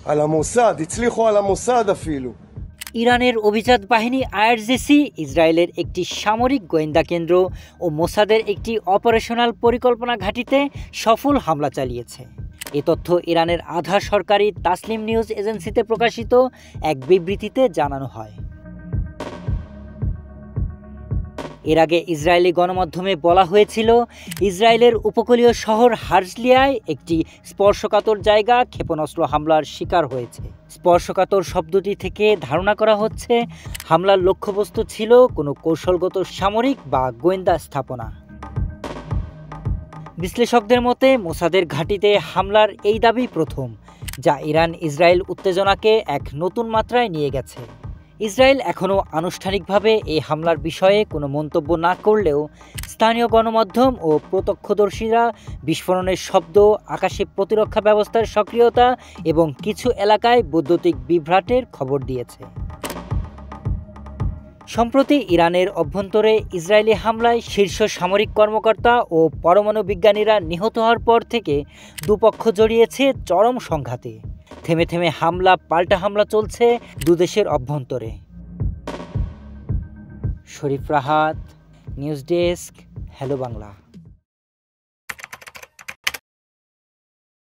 על המוסד, הצליחו על המוסד אפילו. ইরানের অভিজাত বাহিনী আইআরজিসি ইসরায়েলের একটি সামরিক গোয়েন্দা কেন্দ্র ও মোসাদের একটি অপারেশনাল পরিকল্পনা ঘাঁটিতে সফল হামলা চালিয়েছে। এ তথ্য ইরানের আধা সরকারি তাসলিম নিউজ এজেন্সিতে প্রকাশিত এক বিবৃতিতে জানানো হয়। এর আগে ইসরায়েলি গণমাধ্যমে বলা হয়েছিল, ইসরায়েলের উপকূলীয় শহর হার্জলিয়ায় একটি স্পর্শকাতর জায়গা ক্ষেপণাস্ত্র হামলার শিকার হয়েছে। স্পর্শকাতর শব্দটি থেকে ধারণা করা হচ্ছে হামলার লক্ষ্যবস্তু ছিল কোনো কৌশলগত সামরিক বা গোয়েন্দা স্থাপনা। বিশ্লেষকদের মতে মোসাদের ঘাঁটিতে হামলার এই দাবি প্রথম, যা ইরান ইসরায়েল উত্তেজনাকে এক নতুন মাত্রায় নিয়ে গেছে। ইসরায়েল এখনও আনুষ্ঠানিকভাবে এই হামলার বিষয়ে কোনো মন্তব্য না করলেও স্থানীয় গণমাধ্যম ও প্রত্যক্ষদর্শীরা বিস্ফোরণের শব্দ, আকাশে প্রতিরক্ষা ব্যবস্থার সক্রিয়তা এবং কিছু এলাকায় বৈদ্যুতিক বিভ্রাটের খবর দিয়েছে। সম্প্রতি ইরানের অভ্যন্তরে ইসরায়েলি হামলায় শীর্ষ সামরিক কর্মকর্তা ও পরমাণু বিজ্ঞানীরা নিহত হওয়ার পর থেকে দুপক্ষ জড়িয়েছে চরম সংঘাতে। থেমে থেমে হামলা পাল্টা হামলা চলছে দুদেশের অভ্যন্তরে। Sharif Rahat, news desk, hello Bangla.